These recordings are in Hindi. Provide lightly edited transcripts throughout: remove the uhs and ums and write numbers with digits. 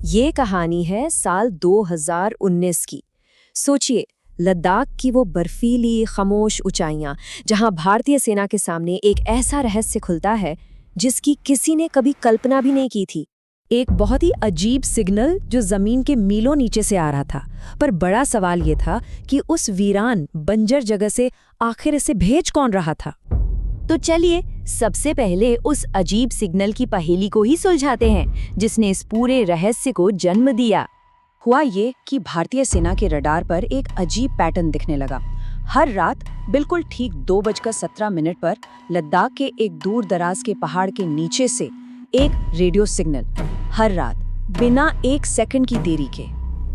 ये कहानी है साल 2019 की। सोचिए, लद्दाख की वो बर्फीली खामोश ऊंचाइयां जहां भारतीय सेना के सामने एक ऐसा रहस्य खुलता है जिसकी किसी ने कभी कल्पना भी नहीं की थी। एक बहुत ही अजीब सिग्नल जो जमीन के मीलों नीचे से आ रहा था। पर बड़ा सवाल ये था कि उस वीरान बंजर जगह से आखिर इसे भेज कौन रहा था। तो चलिए सबसे पहले उस अजीब सिग्नल की पहेली को ही सुलझाते हैं जिसने इस पूरे रहस्य को जन्म दिया। हुआ ये कि भारतीय सेना के रडार पर एक अजीब पैटर्न दिखने लगा। हर रात बिल्कुल ठीक 2:17 पर लद्दाख के एक दूर दराज के पहाड़ के नीचे से एक रेडियो सिग्नल, हर रात बिना 1 सेकंड की देरी के।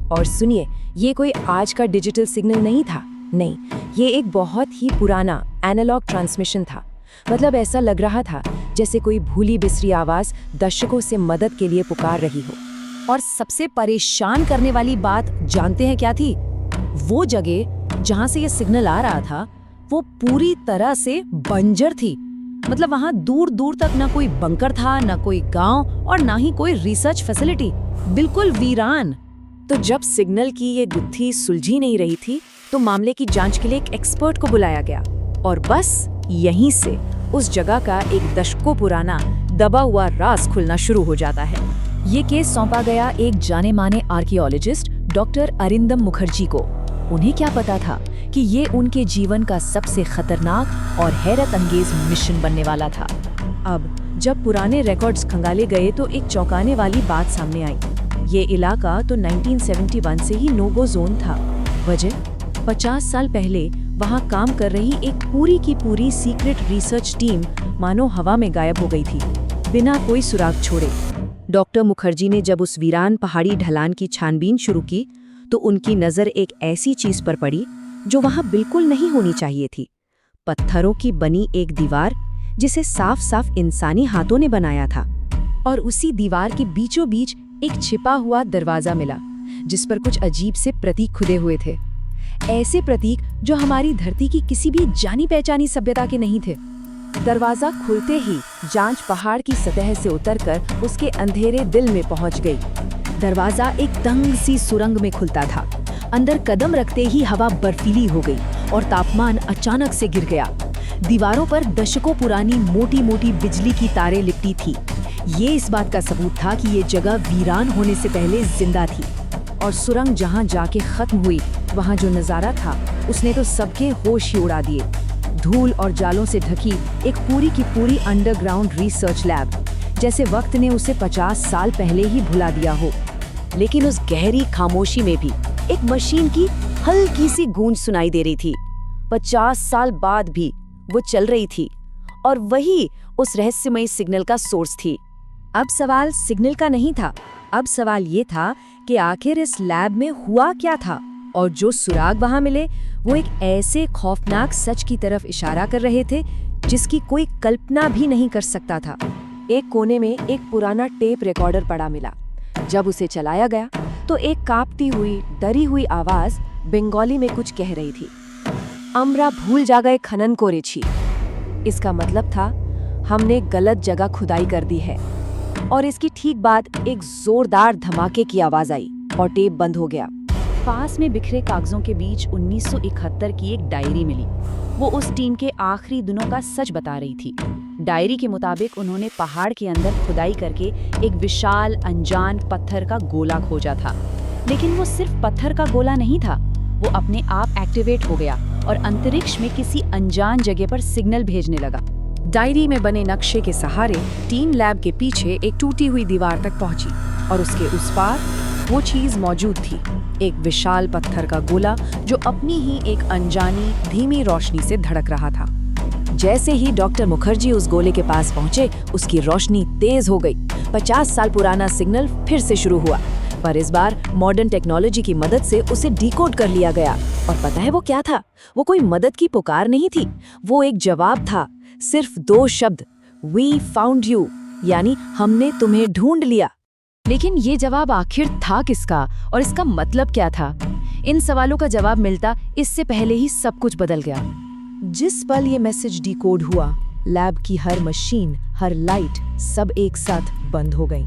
और सुनिए, ये कोई आज का डिजिटल सिग्नल नहीं था, नहीं, ये एक बहुत ही पुराना एनालॉग ट्रांसमिशन था। मतलब ऐसा लग रहा था जैसे कोई भूली बिसरी आवाज दशकों से मदद के लिए पुकार रही हो। और सबसे परेशान करने वाली बात जानते हैं क्या थी? वो जगह जहां से ये सिग्नल आ रहा था वो पूरी तरह से बंजर थी। मतलब वहां दूर दूर तक ना कोई बंकर था, ना कोई गांव और ना ही कोई रिसर्च फैसिलिटी, बिल्कुल वीरान। तो जब सिग्नल की ये गुत्थी सुलझी नहीं रही थी तो मामले की जांच के लिए एक एक्सपर्ट को बुलाया गया। और बस यहीं से उस जगह का एक दशकों पुराना दबा हुआ राज खुलना शुरू हो जाता है। ये केस सौंपा गया एक जाने माने आर्कियोलॉजिस्ट डॉक्टर अरिंदम मुखर्जी को। उन्हें क्या पता था कि ये उनके जीवन का सबसे खतरनाक और हैरत अंगेज मिशन बनने वाला था। अब जब पुराने रिकॉर्ड्स खंगाले गए तो एक चौंकाने वाली बात सामने आई। ये इलाका तो 1971 से ही नो गो जोन था। वजह 50 साल पहले वहां काम कर रही एक पूरी की पूरी सीक्रेट रिसर्च टीम मानो हवा में गायब हो गई थी, बिना कोई सुराग छोड़े। डॉक्टर मुखर्जी ने जब उस वीरान पहाड़ी ढलान की छानबीन शुरू की तो उनकी नजर एक ऐसी चीज पर पड़ी जो वहां बिल्कुल नहीं होनी चाहिए थी। पत्थरों की बनी एक दीवार जिसे साफ साफ इंसानी हाथों ने बनाया था। और उसी दीवार के बीचों बीच एक छिपा हुआ दरवाजा मिला जिस पर कुछ अजीब से प्रतीक खुदे हुए थे। ऐसे प्रतीक जो हमारी धरती की किसी भी जानी पहचानी सभ्यता के नहीं थे। दरवाजा खुलते ही जांच पहाड़ की सतह से उतरकर उसके अंधेरे दिल में पहुंच गई। दरवाजा एक तंग सी सुरंग में खुलता था। अंदर कदम रखते ही हवा बर्फीली हो गई और तापमान अचानक से गिर गया। दीवारों पर दशकों पुरानी मोटी मोटी बिजली की तारें लिपटी थी। ये इस बात का सबूत था कि ये जगह वीरान होने से पहले जिंदा थी। और सुरंग जहां जाके खत्म हुई वहां जो नजारा था उसने तो सबके होश ही उड़ा दिए। धूल और जालों से ढकी एक पूरी की पूरी अंडरग्राउंड रिसर्च लैब, जैसे वक्त ने उसे 50 साल पहले ही भुला दिया हो। लेकिन उस गहरी खामोशी में भी एक मशीन की हल्की सी गूंज सुनाई दे रही थी। 50 साल बाद भी वो चल रही थी और वही उस रहस्यमयी सिग्नल का सोर्स थी। अब सवाल सिग्नल का नहीं था, अब सवाल ये था कि आखिर इस लैब में हुआ क्या था। और जो सुराग वहां मिले वो एक ऐसे खौफनाक सच की तरफ इशारा कर रहे थे जिसकी कोई कल्पना भी नहीं कर सकता था। एक कोने में एक पुराना टेप रिकॉर्डर पड़ा मिला। जब उसे चलाया गया तो एक कांपती हुई डरी हुई आवाज बंगाली में कुछ कह रही थी, अमरा भूल जा गए खनन को रेछी। इसका मतलब था हमने गलत जगह खुदाई कर दी है। और इसकी ठीक बाद एक जोरदार धमाके की आवाज आई और टेप बंद हो गया। पास में बिखरे कागजों के बीच 1971 की एक डायरी मिली। वो उस टीम के आखिरी दिनों का सच बता रही थी। डायरी के मुताबिक उन्होंने पहाड़ के अंदर खुदाई करके एक विशाल अनजान पत्थर का गोला खोजा था। लेकिन वो सिर्फ पत्थर का गोला नहीं था, वो अपने आप एक्टिवेट हो गया और अंतरिक्ष में किसी अनजान जगह पर सिग्नल भेजने लगा। डायरी में बने नक्शे के सहारे टीम लैब के पीछे एक टूटी हुई दीवार तक पहुंची और उसके उस पार वो चीज मौजूद थी, एक विशाल पत्थर का गोला जो अपनी ही एक अनजानी धीमी रोशनी से धड़क रहा था। जैसे ही डॉक्टर मुखर्जी उस गोले के पास पहुंचे उसकी रोशनी तेज हो गई। 50 साल पुराना सिग्नल फिर से शुरू हुआ, पर इस बार मॉडर्न टेक्नोलॉजी की मदद से उसे डिकोड कर लिया गया। और पता है वो क्या था? वो कोई मदद की पुकार नहीं थी, वो एक जवाब था। सिर्फ 2 शब्द, वी फाउंड यू, यानी हमने तुम्हें ढूंढ लिया। लेकिन ये जवाब आखिर था किसका और इसका मतलब क्या था? इन सवालों का जवाब मिलता इससे पहले ही सब कुछ बदल गया। जिस पल ये मैसेज डिकोड हुआ, लैब की हर मशीन, हर लाइट, सब एक साथ बंद हो गई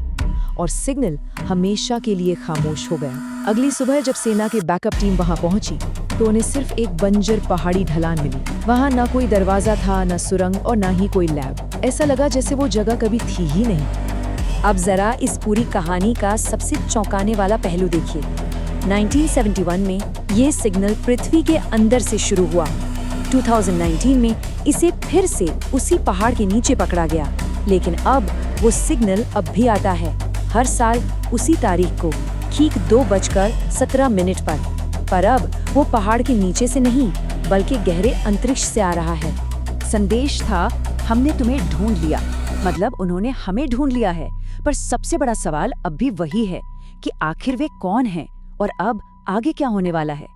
और सिग्नल हमेशा के लिए खामोश हो गया। अगली सुबह जब सेना की बैकअप टीम वहां पहुंची तो उन्हें सिर्फ एक बंजर पहाड़ी ढलान मिली। वहां ना कोई दरवाजा था, ना सुरंग और ना ही कोई लैब। ऐसा लगा जैसे वो जगह कभी थी ही नहीं। अब जरा इस पूरी कहानी का सबसे चौंकाने वाला पहलू देखिए। 1971 में ये सिग्नल पृथ्वी के अंदर से शुरू हुआ। 2019 में इसे फिर से उसी पहाड़ के नीचे पकड़ा गया, लेकिन अब वो सिग्नल अब भी आता है, हर साल उसी तारीख को, ठीक 2:17 पर अब वो पहाड़ के नीचे से नहीं बल्कि गहरे अंतरिक्ष से आ रहा है। संदेश था, हमने तुम्हें ढूंढ लिया, मतलब उन्होंने हमें ढूंढ लिया है। पर सबसे बड़ा सवाल अब भी वही है कि आखिर वे कौन हैं और अब आगे क्या होने वाला है।